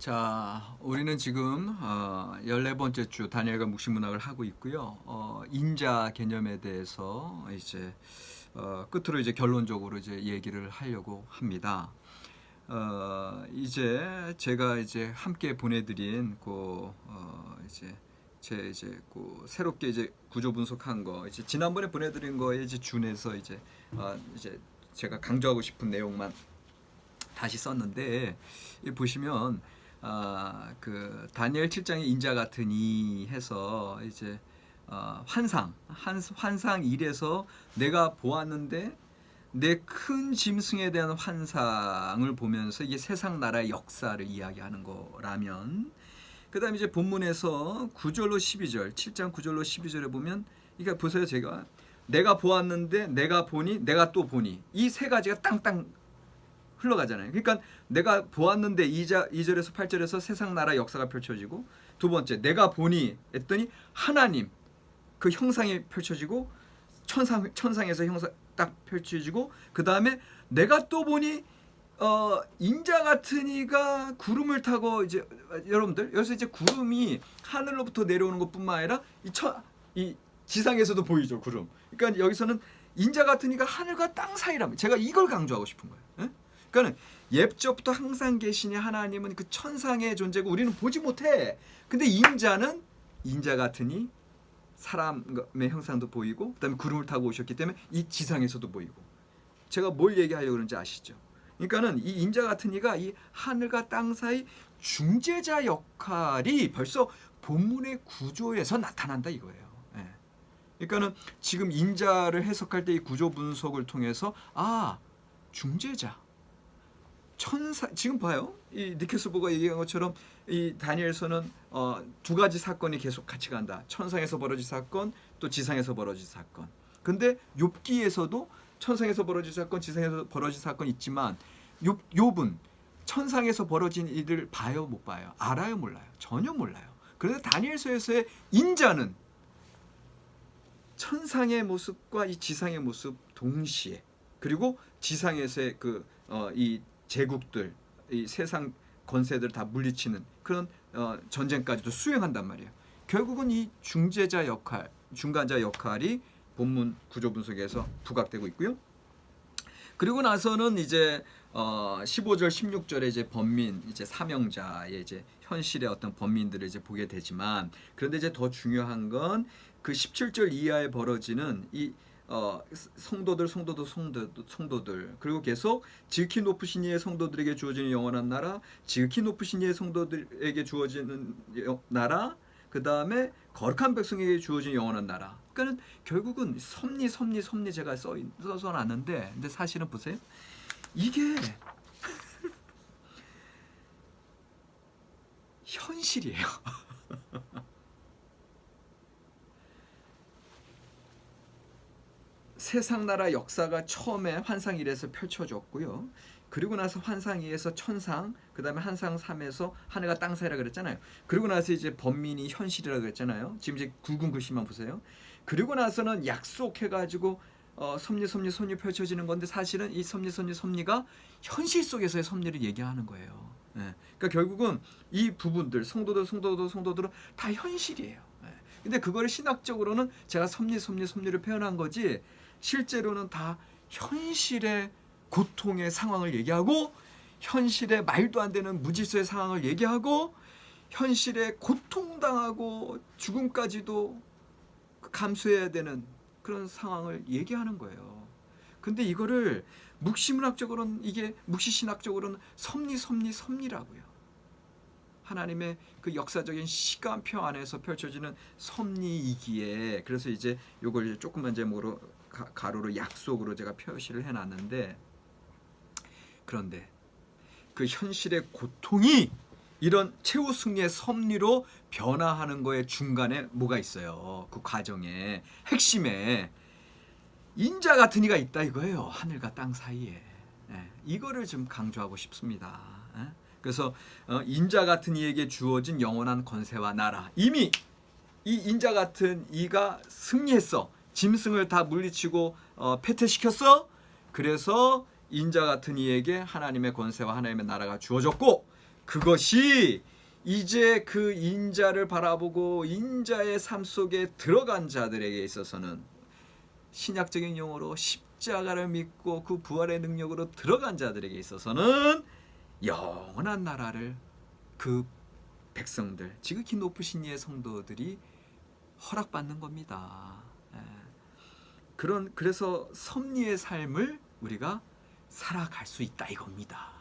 자, 우리는 지금 14번째 주 다니엘과 묵시문학을 하고 있고요. 인자 개념에 대해서 이제 끝으로 이제 결론적으로 이제 얘기를 하려고 합니다. 이제 제가 이제 함께 보내드린 그 새롭게 이제 구조 분석한 거, 이제 지난번에 보내드린 거에 이제 준해서 이제 제가 강조하고 싶은 내용만 다시 썼는데, 보시면 그 다니엘 7장의 인자 같으니 해서 이제 환상 1에서 내가 보았는데 내 큰 짐승에 대한 환상을 보면서 이게 세상 나라의 역사를 이야기하는 거라면, 그 다음에 이제 본문에서 9절로 12절 7장 9절로 12절에 보면, 그러니까 보세요. 제가 내가 보았는데 내가 보니 내가 또 보니, 이 세 가지가 땅땅 흘러가잖아요. 그러니까 내가 보았는데 2절에서 8절에서 세상 나라 역사가 펼쳐지고, 두 번째 내가 보니 했더니 하나님 그 형상이 펼쳐지고, 천상에서 형상 딱 펼쳐지고, 그 다음에 내가 또 보니 인자 같은 이가 구름을 타고, 이제 여러분들 여기서 이제 구름이 하늘로부터 내려오는 것뿐만 아니라 이 지상에서도 보이죠, 구름. 그러니까 여기서는 인자 같은 이가 하늘과 땅 사이라면, 제가 이걸 강조하고 싶은 거예요. 그러니까 옛적부터 항상 계시니 하나님은 그 천상의 존재고 우리는 보지 못해. 근데 인자는 인자 같으니 사람의 형상도 보이고, 그다음에 구름을 타고 오셨기 때문에 이 지상에서도 보이고. 제가 뭘 얘기하려고 그러는지 아시죠? 그러니까는 이 인자 같은 이가 이 하늘과 땅 사이 중재자 역할이 벌써 본문의 구조에서 나타난다 이거예요. 그러니까는 지금 인자를 해석할 때 이 구조 분석을 통해서 중재자, 천사, 지금 봐요. 이 니케스보가 얘기한 것처럼 이 다니엘서는 두 가지 사건이 계속 같이 간다. 천상에서 벌어진 사건, 또 지상에서 벌어진 사건. 근데 욥기에서도 천상에서 벌어진 사건, 지상에서 벌어진 사건 있지만, 욥은 천상에서 벌어진 일을 봐요, 못 봐요? 알아요, 몰라요? 전혀 몰라요. 그런데 다니엘서에서의 인자는 천상의 모습과 이 지상의 모습 동시에, 그리고 지상에서의 이 제국들, 이 세상 권세들 다 물리치는 그런 전쟁까지도 수행한단 말이에요. 결국은 이 중재자 역할, 중간자 역할이 본문 구조 분석에서 부각되고 있고요. 그리고 나서는 이제 15절, 16절에 이제 번민, 이제 사명자의 이제 현실의 어떤 번민들을 이제 보게 되지만, 그런데 이제 더 중요한 건 그 17절 이하에 벌어지는 이 성도들, 그리고 계속 지극히 높으신 이의 성도들에게 주어지는 영원한 나라, 지극히 높으신 이의 성도들에게 주어지는 나라, 그 다음에 거룩한 백성에게 주어지는 영원한 나라. 그러니까 결국은 섭리 제가 써서 놨는데, 근데 사실은 보세요. 이게 현실이에요. 세상 나라 역사가 처음에 환상 1에서 펼쳐졌고요. 그리고 나서 환상 2에서 천상, 그 다음에 환상 3에서 하늘과 땅 사이라 그랬잖아요. 그리고 나서 이제 번민이 현실이라 그랬잖아요. 지금 이제 굵은 글씨만 보세요. 그리고 나서는 약속해가지고 섭리 펼쳐지는 건데, 사실은 이 섭리가 현실 속에서의 섭리를 얘기하는 거예요. 그러니까 결국은 이 부분들, 성도들은 다 현실이에요. 근데 그거를 신학적으로는 제가 섭리를 표현한 거지, 실제로는 다 현실의 고통의 상황을 얘기하고, 현실의 말도 안 되는 무질서의 상황을 얘기하고, 현실의 고통당하고 죽음까지도 감수해야 되는 그런 상황을 얘기하는 거예요. 근데 이거를 묵시문학적으로는, 이게 묵시신학적으로는 섭리라고요. 하나님의 그 역사적인 시간표 안에서 펼쳐지는 섭리이기에, 그래서 이제 요걸 조금만 제목으로 가로로 약속으로 제가 표시를 해놨는데, 그런데 그 현실의 고통이 이런 최후 승리의 섭리로 변화하는 거에 중간에 뭐가 있어요? 그 과정에 핵심에 인자 같은 이가 있다 이거예요. 하늘과 땅 사이에. 이거를 좀 강조하고 싶습니다. 그래서 인자 같은 이에게 주어진 영원한 권세와 나라, 이미 이 인자 같은 이가 승리했어. 짐승을 다 물리치고 패퇴시켰어. 그래서 인자 같은 이에게 하나님의 권세와 하나님의 나라가 주어졌고, 그것이 이제 그 인자를 바라보고 인자의 삶 속에 들어간 자들에게 있어서는 신약적인 용어로 십자가를 믿고 그 부활의 능력으로 들어간 자들에게 있어서는 영원한 나라를 그 백성들, 지극히 높으신 이의 성도들이 허락받는 겁니다. 그래서 섭리의 삶을 우리가 살아갈 수 있다 이겁니다.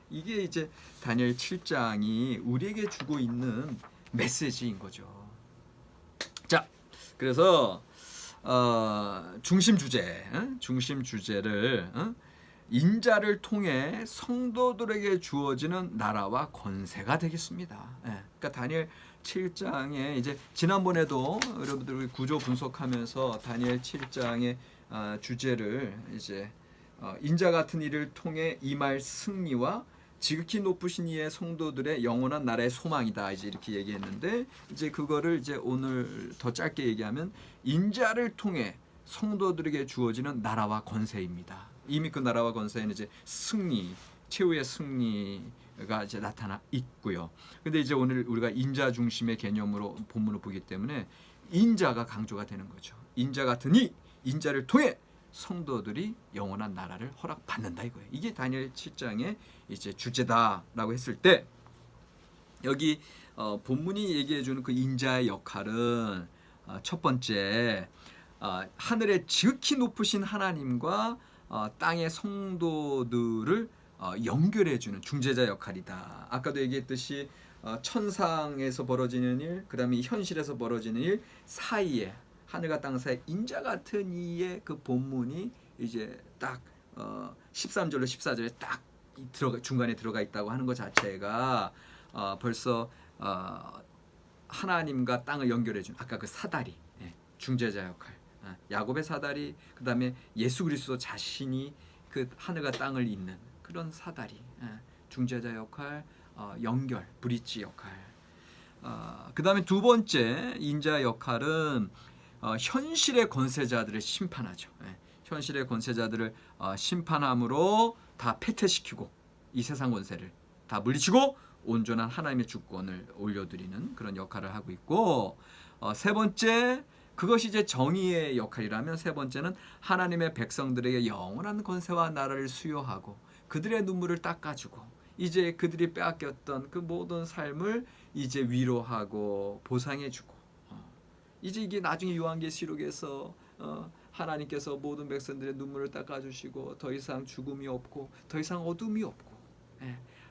이게 이제 다니엘 7장이 우리에게 주고 있는 메시지인 거죠. 자, 그래서 중심 주제를 인자를 통해 성도들에게 주어지는 나라와 권세가 되겠습니다. 그러니까 다니엘 7장에 이제 지난번에도 여러분들 구조 분석하면서 다니엘 7장의 주제를 이제 인자 같은 이를 통해 임할 승리와 지극히 높으신 이의 성도들의 영원한 나라의 소망이다 이제 이렇게 얘기했는데 이제 그거를 이제 오늘 더 짧게 얘기하면 인자를 통해 성도들에게 주어지는 나라와 권세입니다. 이미 그 나라와 권세는 이제 승리, 최후의 승리가 이제 나타나 있고요. 근데 이제 오늘 우리가 인자 중심의 개념으로 본문을 보기 때문에 인자가 강조가 되는 거죠. 인자 같은 이 인자를 통해 성도들이 영원한 나라를 허락받는다 이거예요. 이게 다니엘 7장의 이제 주제다라고 했을 때 여기 본문이 얘기해 주는 그 인자의 역할은 첫 번째 하늘의 지극히 높으신 하나님과 땅의 성도들을 연결해 주는 중재자 역할이다. 아까도 얘기했듯이 천상에서 벌어지는 일, 그다음에 현실에서 벌어지는 일 사이에 하늘과 땅 사이 인자 같은 이의 그 본문이 이제 딱 13절로 14절에 딱 중간에 들어가 있다고 하는 것 자체가 벌써 하나님과 땅을 연결해 준 아까 그 사다리 중재자 역할 야곱의 사다리 그다음에 예수 그리스도 자신이 그 하늘과 땅을 잇는 그런 사다리 중재자 역할 연결 브릿지 역할 그다음에 두 번째 인자 역할은 현실의 권세자들을 심판하죠. 현실의 권세자들을 심판함으로 다 패퇴시키고 이 세상 권세를 다 물리치고 온전한 하나님의 주권을 올려드리는 그런 역할을 하고 있고 세 번째 그것이 이제 정의의 역할이라면 세 번째는 하나님의 백성들에게 영원한 권세와 나라를 수여하고 그들의 눈물을 닦아주고 이제 그들이 빼앗겼던 그 모든 삶을 이제 위로하고 보상해주고 이제 이게 나중에 요한계시록에서 하나님께서 모든 백성들의 눈물을 닦아주시고 더 이상 죽음이 없고 더 이상 어둠이 없고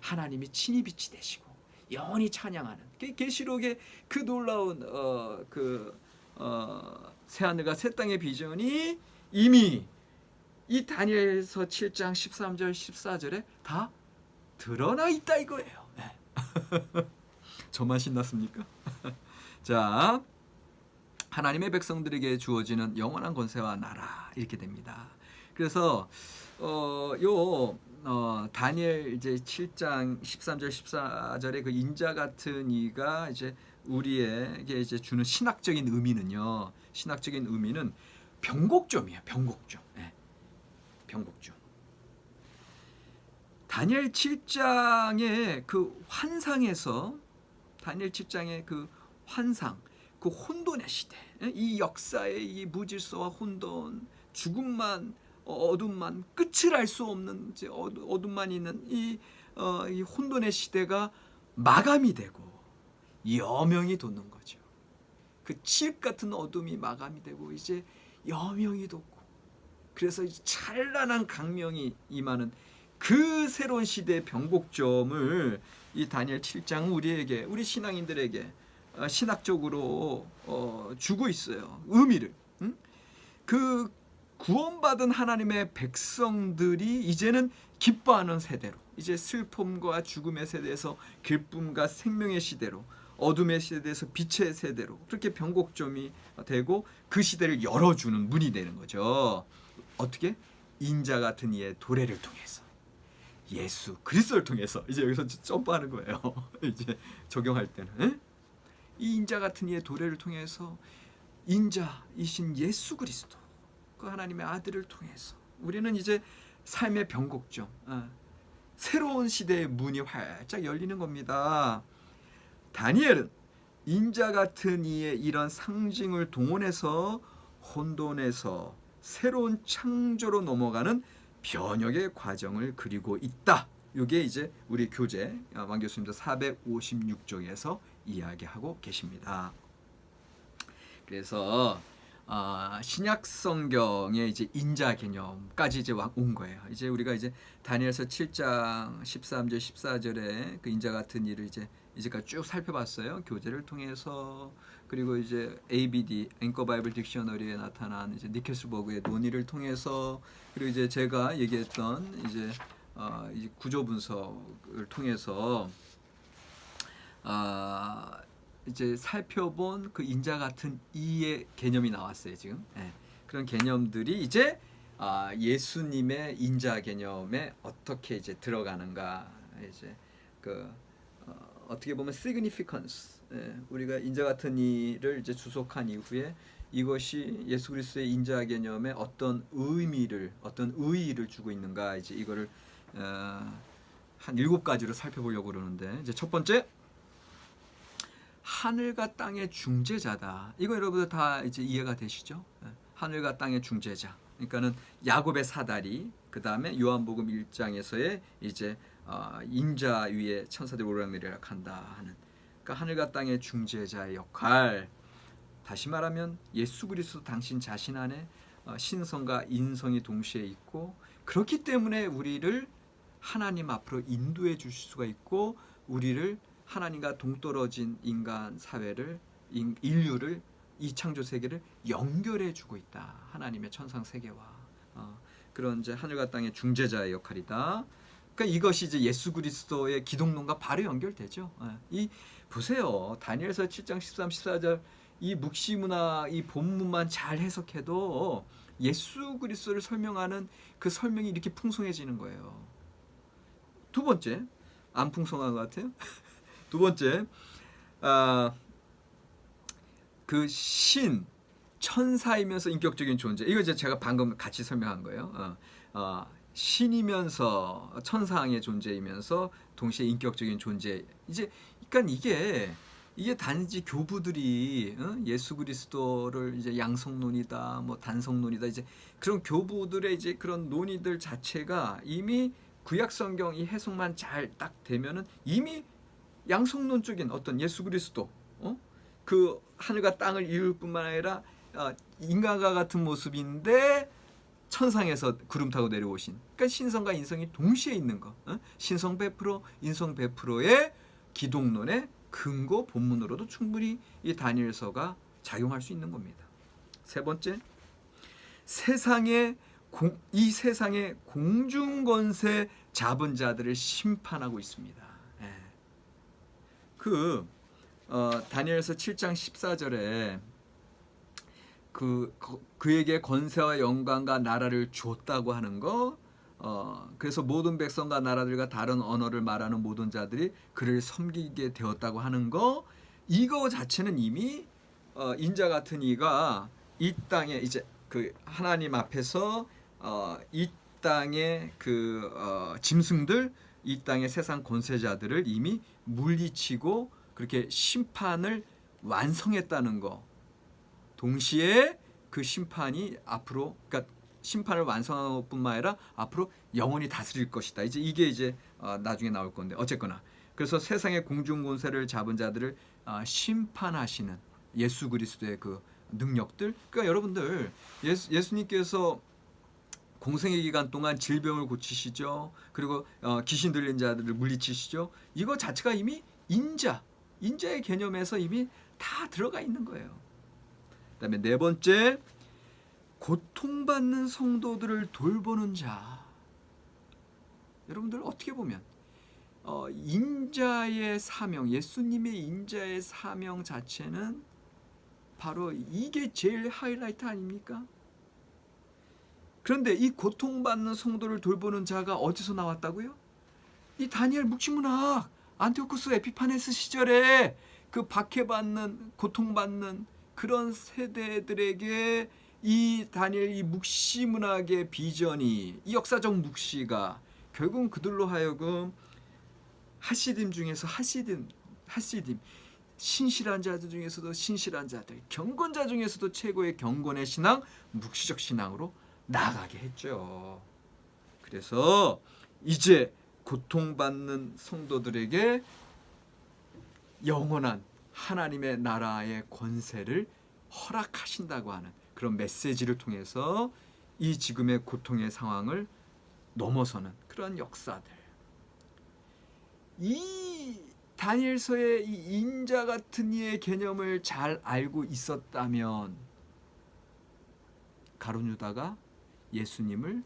하나님이 친히 빛이 되시고 영원히 찬양하는 계시록의 그 놀라운 새하늘과 새 땅의 비전이 이미 이 다니엘서 7장 13절 14절에 다 드러나 있다 이거예요. 저만 신났습니까? 자, 하나님의 백성들에게 주어지는 영원한 권세와 나라 이렇게 됩니다. 그래서 다니엘 이제 7장 13절 14절의 그 인자 같은 이가 이제 우리에게 이제 주는 신학적인 의미는요. 신학적인 의미는 병곡점이에요. 병곡점. 병곡점. 다니엘 7장의 그 환상에서 다니엘 7장의 그 환상 그 혼돈의 시대, 이 역사의 이 무질서와 혼돈, 죽음만, 어둠만, 끝을 알 수 없는 이제 어둠만 있는 이 혼돈의 시대가 마감이 되고 여명이 돋는 거죠. 그 칠흑 같은 어둠이 마감이 되고 이제 여명이 돋고 그래서 이제 찬란한 강명이 임하는 그 새로운 시대의 변곡점을 이 다니엘 7장은 우리에게 우리 신앙인들에게 신학적으로 주고 있어요. 의미를. 그 구원받은 하나님의 백성들이 이제는 기뻐하는 세대로 이제 슬픔과 죽음의 세대에서 기쁨과 생명의 시대로 어둠의 시대에서 빛의 세대로 그렇게 변곡점이 되고 그 시대를 열어주는 문이 되는 거죠. 어떻게? 인자 같은 이의 도래를 통해서 예수 그리스도를 통해서 이제 여기서 점프하는 거예요. 이제 적용할 때는 이 인자 같은 이의 도래를 통해서 인자이신 예수 그리스도 그 하나님의 아들을 통해서 우리는 이제 삶의 변곡점 새로운 시대의 문이 활짝 열리는 겁니다. 다니엘은 인자 같은 이의 이런 상징을 동원해서 혼돈에서 새로운 창조로 넘어가는 변혁의 과정을 그리고 있다. 이게 이제 우리 교재 왕 교수님도 456쪽에서 이야기하고 계십니다. 그래서 신약 성경의 이제 인자 개념까지 이제 온 거예요. 이제 우리가 이제 다니엘서 7장 13절 14절에 그 인자 같은 일을 이제까지 쭉 살펴봤어요. 교재를 통해서. 그리고 이제 ABD 앵커 바이블 딕셔너리에 나타난 이제 니켈스버그의 논의를 통해서, 그리고 이제 제가 얘기했던 이제 구조 분석을 통해서 이제 살펴본 그 인자 같은 이의 개념이 나왔어요. 지금 그런 개념들이 이제 예수님의 인자 개념에 어떻게 이제 들어가는가, 이제 그 어떻게 보면 significance, 우리가 인자 같은 이를 이제 주속한 이후에 이것이 예수 그리스도의 인자 개념에 어떤 의미를, 어떤 의의를 주고 있는가, 이제 이거를 한 7가지로 살펴보려고 그러는데, 이제 첫 번째, 하늘과 땅의 중재자다. 이거 여러분들 다 이제 이해가 되시죠? 하늘과 땅의 중재자. 그러니까는 야곱의 사다리, 그 다음에 요한복음 1장에서의 이제 인자 위에 천사들이 오르락내리락 한다 하는, 그러니까 하늘과 땅의 중재자의 역할. 다시 말하면 예수 그리스도 당신 자신 안에 신성과 인성이 동시에 있고, 그렇기 때문에 우리를 하나님 앞으로 인도해 주실 수가 있고, 우리를 하나님과 동떨어진 인간 사회를, 인류를, 이 창조 세계를 연결해 주고 있다. 하나님의 천상 세계와 그런 이제 하늘과 땅의 중재자의 역할이다. 그러니까 이것이 이제 예수 그리스도의 기독론과 바로 연결되죠. 이 보세요. 다니엘서 7장 13, 14절 이 묵시문화, 이 본문만 잘 해석해도 예수 그리스도를 설명하는 그 설명이 이렇게 풍성해지는 거예요. 두 번째, 안 풍성한 것 같아요. 두 번째, 그 신, 천사이면서 인격적인 존재. 이거 이제 제가 방금 같이 설명한 거예요. 신이면서 천사의 존재이면서 동시에 인격적인 존재. 이제 그러니까 이게 단지 교부들이 예수 그리스도를 이제 양성론이다, 뭐 단성론이다, 이제 그런 교부들의 이제 그런 논의들 자체가 이미 구약 성경 이 해석만 잘 딱 되면은 이미 양성론적인 어떤 예수 그리스도, 그 하늘과 땅을 이룰 뿐만 아니라 인간과 같은 모습인데 천상에서 구름 타고 내려오신, 그러니까 신성과 인성이 동시에 있는 거, 신성 100%, 인성 100%의 기독론의 근거 본문으로도 충분히 이 다니엘서가 작용할 수 있는 겁니다. 세 번째, 이 세상의 공중권세 잡은 자들을 심판하고 있습니다. 다니엘서 7장 14절에 그에게 권세와 영광과 나라를 줬다고 하는 거, 그래서 모든 백성과 나라들과 다른 언어를 말하는 모든 자들이 그를 섬기게 되었다고 하는 거, 이거 자체는 이미 인자 같은 이가 이 땅에 이제 그 하나님 앞에서 이 땅의 그 짐승들, 이 땅의 세상 권세자들을 이미 물리치고 그렇게 심판을 완성했다는 거. 동시에 그 심판이 앞으로, 그러니까 심판을 완성한 것뿐만 아니라 앞으로 영원히 다스릴 것이다. 이게 이제 나중에 나올 건데, 어쨌거나 그래서 세상의 공중 권세를 잡은 자들을 심판하시는 예수 그리스도의 그 능력들. 그러니까 여러분들 예수님께서 공생의 기간 동안 질병을 고치시죠. 그리고 귀신 들린 자들을 물리치시죠. 이거 자체가 이미 인자의 개념에서 이미 다 들어가 있는 거예요. 그다음에 네 번째, 고통받는 성도들을 돌보는 자. 여러분들 어떻게 보면 인자의 사명, 예수님의 인자의 사명 자체는 바로 이게 제일 하이라이트 아닙니까? 그런데 이 고통받는 성도를 돌보는 자가 어디서 나왔다고요? 이 다니엘 묵시문학 안티오쿠스 에피파네스 시절에 그 박해받는, 고통받는 그런 세대들에게 이 다니엘 이 묵시문학의 비전이, 이 역사적 묵시가 결국은 그들로 하여금 하시딤 중에서 하시딤 신실한 자들 중에서도 신실한 자들, 경건자 중에서도 최고의 경건의 신앙, 묵시적 신앙으로 나아가게 했죠. 그래서 이제 고통받는 성도들에게 영원한 하나님의 나라의 권세를 허락하신다고 하는 그런 메시지를 통해서 이 지금의 고통의 상황을 넘어서는 그런 역사들. 이 다니엘서의 이 인자 같은 이의 개념을 잘 알고 있었다면 가룟 유다가 예수님을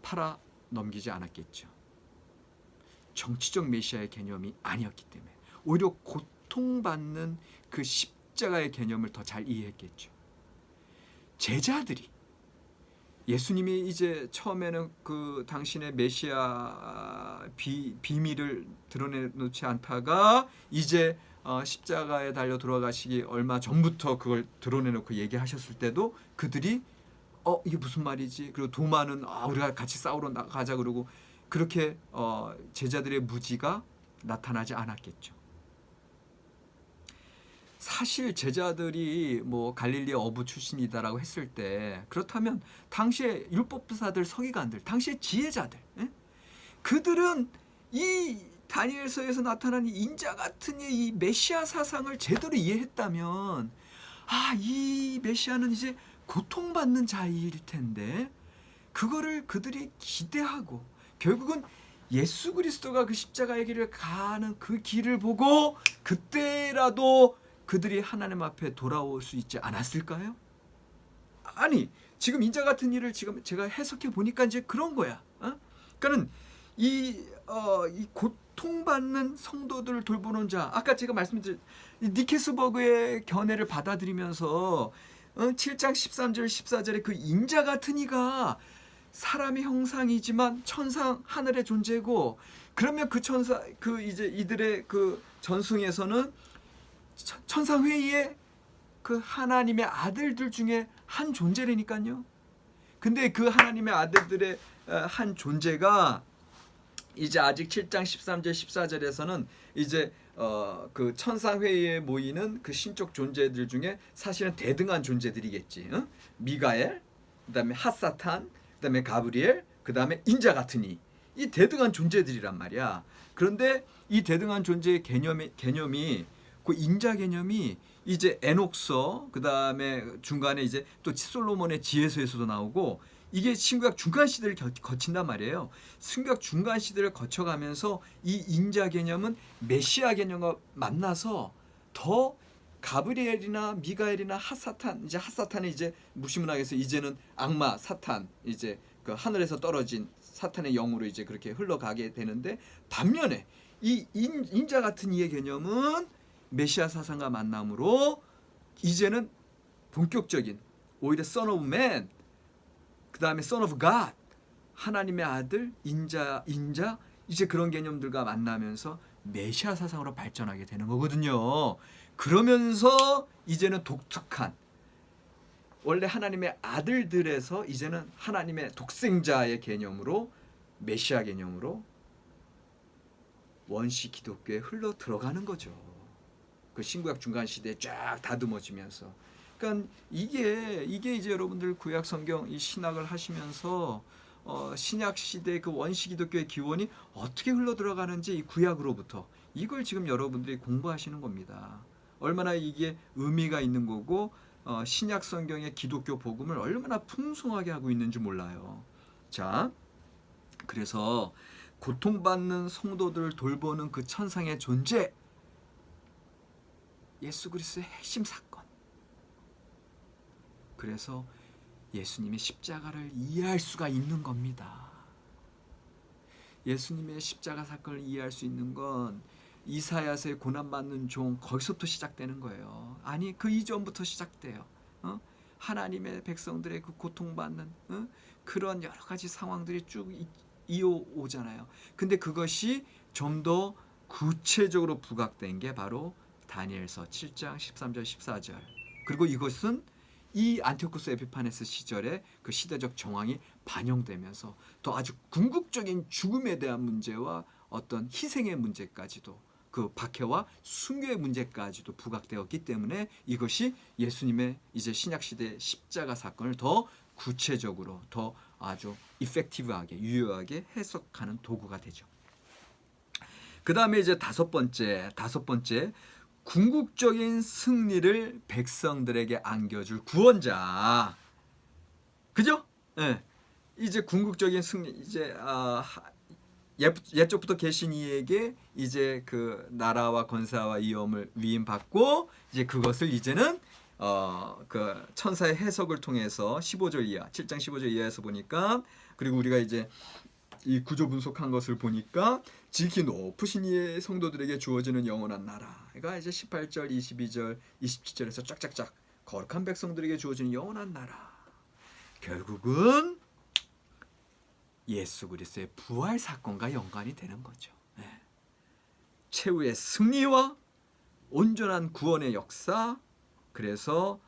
팔아 넘기지 않았겠죠. 정치적 메시아의 개념이 아니었기 때문에 오히려 고통받는 그 십자가의 개념을 더 잘 이해했겠죠. 제자들이 예수님이 이제 처음에는 그 당신의 메시아 비밀을 드러내놓지 않다가 이제 십자가에 달려 돌아가시기 얼마 전부터 그걸 드러내놓고 얘기하셨을 때도 그들이 이게 무슨 말이지? 그리고 도마는 우리가 같이 싸우러 나가자 그러고 그렇게 제자들의 무지가 나타나지 않았겠죠. 사실 제자들이 뭐 갈릴리 어부 출신이다라고 했을 때 그렇다면 당시의 율법사들, 서기관들, 당시의 지혜자들, 그들은 이 다니엘서에서 나타난 인자 같은 이 메시아 사상을 제대로 이해했다면 이 메시아는 이제 고통받는 자일 텐데 그거를 그들이 기대하고 결국은 예수 그리스도가 그 십자가의 길을 가는 그 길을 보고 그때라도 그들이 하나님 앞에 돌아올 수 있지 않았을까요? 아니 지금 인자 같은 일을 지금 제가 해석해 보니까 이제 그런 거야. 그러니까는 이 고통받는 성도들을 돌보는 자, 아까 제가 말씀드린 니케스버그의 견해를 받아들이면서 7장 13절 14절에 그 인자 같은 이가 사람의 형상이지만 천상 하늘의 존재고 그러면 그 천사 그 이제 이들의 그 전승에서는 천상 회의에 그 하나님의 아들들 중에 한 존재라니까요. 근데 그 하나님의 아들들의 한 존재가 이제 아직 7장 13절 14절에서는 이제 그 천상 회의에 모이는 그 신적 존재들 중에 사실은 대등한 존재들이겠지. 미가엘, 그다음에 핫사탄, 그다음에 가브리엘, 그다음에 인자 같은 이 대등한 존재들이란 말이야. 그런데 이 대등한 존재의 개념이 그 인자 개념이 이제 에녹서 그다음에 중간에 이제 또 솔로몬의 지혜서에서도 나오고 이게 신구약 중간 시대를 거친단 말이에요. 신구약 중간 시대를 거쳐가면서 이 인자 개념은 메시아 개념과 만나서 더 가브리엘이나 미가엘이나 핫사탄, 이제 핫사탄은 이제 무시문학에서 이제는 악마 사탄, 이제 그 하늘에서 떨어진 사탄의 영으로 이제 그렇게 흘러가게 되는데 반면에 이 인자 같은 이의 개념은 메시아 사상과 만남으로 이제는 본격적인 오히려 Son of Man, 그 다음에 Son of God, 하나님의 아들, 인자 이제 그런 개념들과 만나면서 메시아 사상으로 발전하게 되는 거거든요. 그러면서 이제는 독특한 원래 하나님의 아들들에서 이제는 하나님의 독생자의 개념으로 메시아 개념으로 원시 기독교에 흘러 들어가는 거죠. 그 신구약 중간 시대에 쫙 다듬어지면서, 그러니까 이게 이제 여러분들 구약 성경 이 신학을 하시면서 신약 시대 그 원시 기독교의 기원이 어떻게 흘러 들어가는지 이 구약으로부터 이걸 지금 여러분들이 공부하시는 겁니다. 얼마나 이게 의미가 있는 거고 신약 성경의 기독교 복음을 얼마나 풍성하게 하고 있는지 몰라요. 자, 그래서 고통받는 성도들을 돌보는 그 천상의 존재, 예수 그리스도의 핵심 사건. 그래서 예수님의 십자가를 이해할 수가 있는 겁니다. 예수님의 십자가 사건을 이해할 수 있는 건 이사야서의 고난받는 종, 거기서부터 시작되는 거예요. 아니 그 이전부터 시작돼요. 하나님의 백성들의 그 고통받는 그런 여러 가지 상황들이 쭉 이어오잖아요. 근데 그것이 좀 더 구체적으로 부각된 게 바로 다니엘서 7장 13절 14절. 그리고 이것은 이 안티오쿠스 에피파네스 시절의 그 시대적 정황이 반영되면서 더 아주 궁극적인 죽음에 대한 문제와 어떤 희생의 문제까지도 그 박해와 순교의 문제까지도 부각되었기 때문에 이것이 예수님의 이제 신약 시대 십자가 사건을 더 구체적으로 더 아주 이펙티브하게 유효하게 해석하는 도구가 되죠. 그 다음에 이제 다섯 번째 궁극적인 승리를 백성들에게 안겨줄 구원자. 그죠? 예. 이제 궁극적인 승리 이제 옛적부터 계신 이에게 이제 그 나라와 권세와 위엄을 위임받고 이제 그것을 이제는 그 천사의 해석을 통해서 15절 이하, 7장 15절 이하에서 보니까 그리고 우리가 이제 이 구조 분석한 것을 보니까 지극히 높으신 이의 성도들에게 주어지는 영원한 나라가 이제 18절, 22절, 27절에서 쫙쫙쫙 거룩한 백성들에게 주어지는 영원한 나라. 결국은 예수 그리스도의 부활 사건과 연관이 되는 거죠. 네. 최후의 승리와 온전한 구원의 역사. 그래서